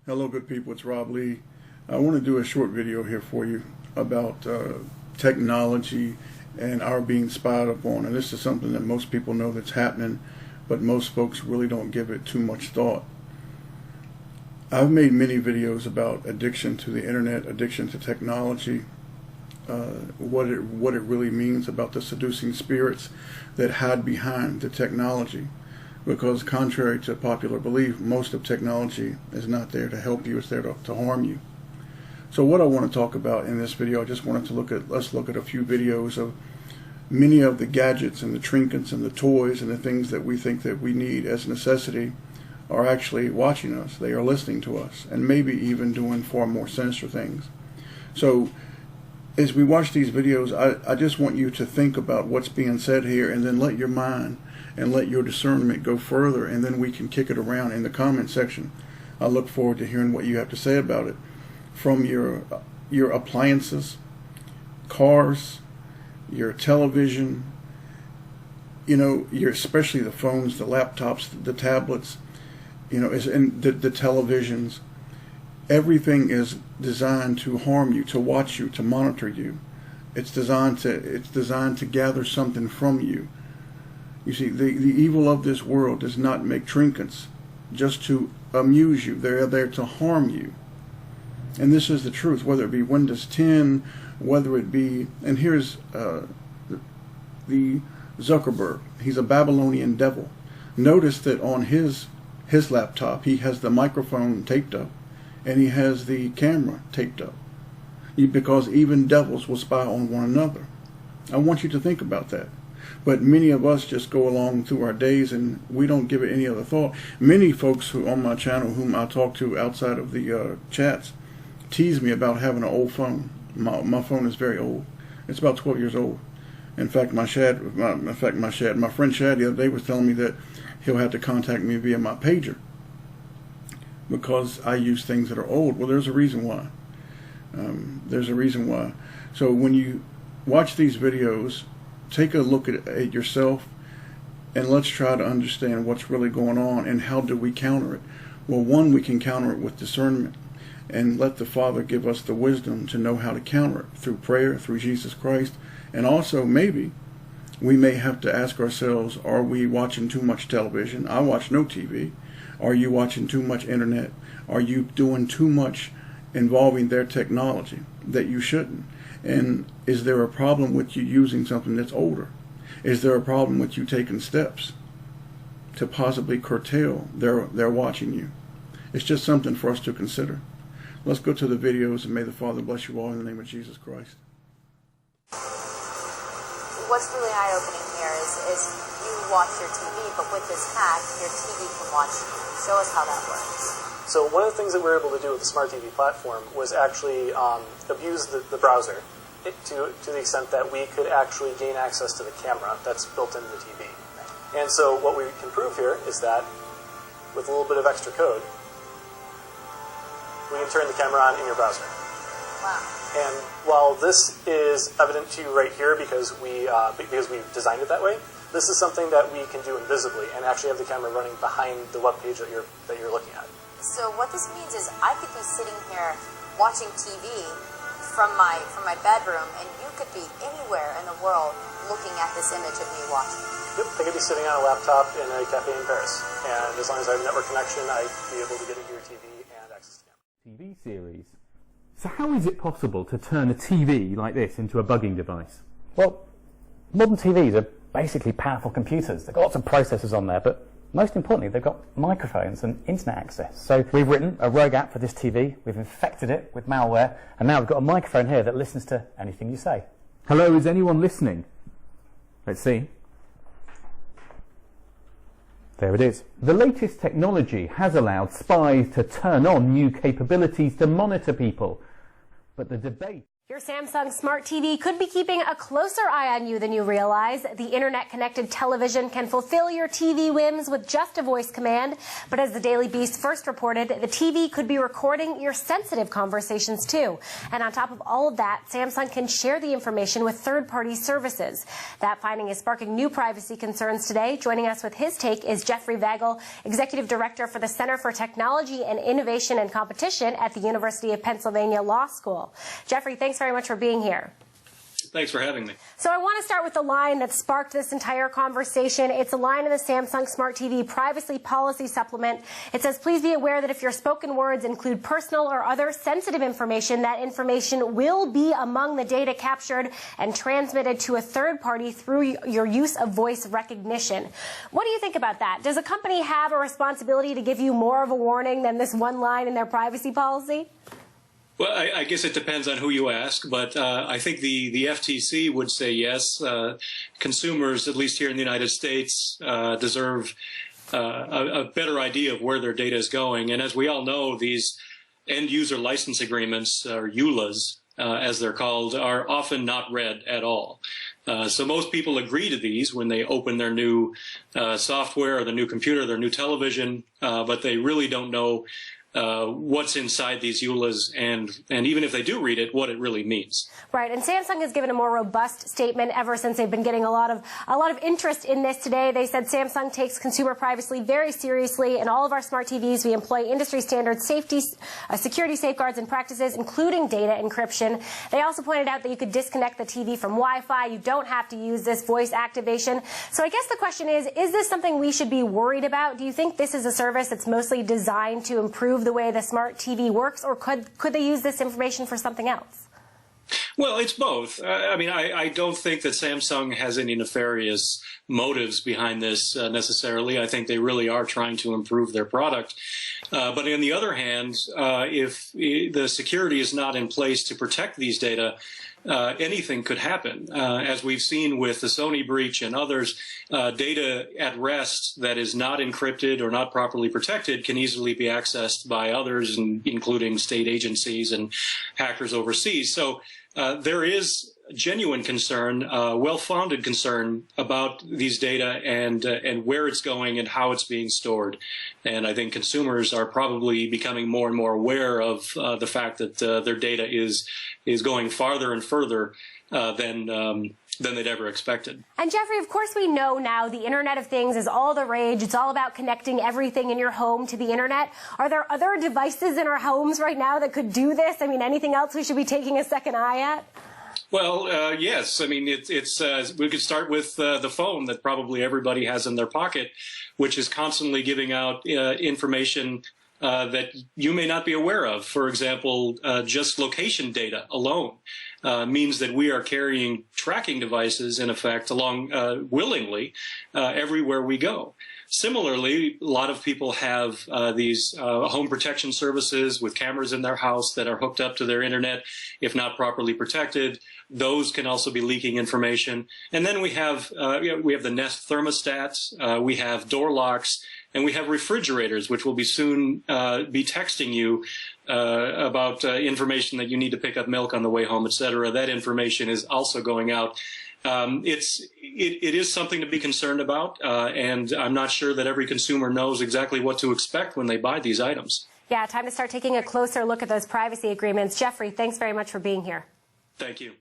Hello, good people. It's Rob Lee. I want to do a short video here for you about technology and our being spied upon. And this is something that most people know that's happening, but most folks really don't give it too much thought. I've made many videos about addiction to the internet, addiction to technology, what it really means about the seducing spirits that hide behind the technology. Because contrary to popular belief, most of technology is not there to help you, it's there to harm you. So what I want to talk about in this video, I just wanted to let's look at a few videos of many of the gadgets and the trinkets and the toys and the things that we think that we need as necessity are actually watching us. They are listening to us and maybe even doing far more sinister things. So as we watch these videos, I just want you to think about what's being said here and then let your mind and let your discernment go further, and then we can kick it around in the comment section. I look forward to hearing what you have to say about it. From your appliances, cars, your television, especially the phones, the laptops, the tablets, and the televisions. Everything is designed to harm you, to watch you, to monitor you. It's designed to gather something from you. You see, the evil of this world does not make trinkets just to amuse you. They're there to harm you. And this is the truth, whether it be Windows 10, whether it be, and here's the Zuckerberg. He's a Babylonian devil. Notice that on his laptop, he has the microphone taped up, and he has the camera taped up. Because even devils will spy on one another. I want you to think about that. But many of us just go along through our days and we don't give it any other thought. Many folks who on my channel, whom I talk to outside of the chats, tease me about having an old phone. My phone is very old. It's about 12 years old. In fact, my friend Shad the other day was telling me that he'll have to contact me via my pager because I use things that are old. Well, there's a reason why. There's a reason why. So when you watch these videos, take a look at it yourself, and let's try to understand what's really going on and how do we counter it. Well, one, we can counter it with discernment and let the Father give us the wisdom to know how to counter it through prayer, through Jesus Christ. And also, maybe we may have to ask ourselves, are we watching too much television? I watch no TV. Are you watching too much internet? Are you doing too much involving their technology that you shouldn't? And is there a problem with you using something that's older? Is there a problem with you taking steps to possibly curtail their watching you? It's just something for us to consider. Let's go to the videos, and may the Father bless you all in the name of Jesus Christ. What's really eye-opening here is you watch your TV, but with this hack, your TV can watch you. Show us how that works. So one of the things that we were able to do with the Smart TV platform was actually abuse the browser to the extent that we could actually gain access to the camera that's built into the TV. And so what we can prove here is that with a little bit of extra code, we can turn the camera on in your browser. Wow. And while this is evident to you right here because we designed it that way, this is something that we can do invisibly and actually have the camera running behind the web page that you're looking at. So what this means is I could be sitting here watching TV from my bedroom, and you could be anywhere in the world looking at this image of me watching. Yep, I could be sitting on a laptop in a cafe in Paris, and as long as I have a network connection, I'd be able to get into your TV and access the camera. TV series. So how is it possible to turn a TV like this into a bugging device? Well, modern TVs are basically powerful computers. They've got lots of processors on there, but most importantly, they've got microphones and internet access. So we've written a rogue app for this TV, we've infected it with malware, and now we've got a microphone here that listens to anything you say. Hello, is anyone listening? Let's see. There it is. The latest technology has allowed spies to turn on new capabilities to monitor people. But the debate Your Samsung Smart TV could be keeping a closer eye on you than you realize. The internet-connected television can fulfill your TV whims with just a voice command. But as the Daily Beast first reported, the TV could be recording your sensitive conversations too. And on top of all of that, Samsung can share the information with third-party services. That finding is sparking new privacy concerns today. Joining us with his take is Jeffrey Vagel, Executive Director for the Center for Technology and Innovation and Competition at the University of Pennsylvania Law School. Jeffrey, thanks very much for being here. Thanks for having me. So I want to start with the line that sparked this entire conversation. It's a line in the Samsung Smart TV Privacy Policy Supplement. It says, please be aware that if your spoken words include personal or other sensitive information, that information will be among the data captured and transmitted to a third party through your use of voice recognition. What do you think about that? Does a company have a responsibility to give you more of a warning than this one line in their privacy policy? Well, I guess it depends on who you ask, but I think the FTC would say yes. Consumers, at least here in the United States, deserve a better idea of where their data is going. And as we all know, these end-user license agreements, or EULAs, as they're called, are often not read at all. So most people agree to these when they open their new software or their new computer, their new television, but they really don't know what's inside these EULAs, and even if they do read it, what it really means. Right, and Samsung has given a more robust statement ever since they've been getting a lot of interest in this today. They said Samsung takes consumer privacy very seriously. In all of our smart TVs, we employ industry standard safety, security safeguards and practices, including data encryption. They also pointed out that you could disconnect the TV from Wi-Fi. You don't have to use this voice activation. So I guess the question is this something we should be worried about? Do you think this is a service that's mostly designed to improve the way the smart TV works, or could they use this information for something else? Well, it's both. I mean, I don't think that Samsung has any nefarious motives behind this necessarily. I think they really are trying to improve their product. But on the other hand, if the security is not in place to protect these data, anything could happen. As we've seen with the Sony breach and others, data at rest that is not encrypted or not properly protected can easily be accessed by others, including state agencies and hackers overseas. So there is genuine concern, well-founded concern about these data and where it's going and how it's being stored. And I think consumers are probably becoming more and more aware of the fact that their data is going farther and further than they'd ever expected. And Jeffrey, of course we know now the Internet of Things is all the rage. It's all about connecting everything in your home to the Internet. Are there other devices in our homes right now that could do this? I mean, anything else we should be taking a second eye at? Well, yes. I mean, we could start with the phone that probably everybody has in their pocket, which is constantly giving out information that you may not be aware of. For example, just location data alone means that we are carrying tracking devices, in effect, along willingly everywhere we go. Similarly, a lot of people have these home protection services with cameras in their house that are hooked up to their internet, if not properly protected. Those can also be leaking information. And then we have the Nest thermostats, we have door locks, and we have refrigerators, which will be soon be texting you about information that you need to pick up milk on the way home, etc. That information is also going out. It is something to be concerned about, and I'm not sure that every consumer knows exactly what to expect when they buy these items. Yeah, time to start taking a closer look at those privacy agreements. Jeffrey, thanks very much for being here. Thank you.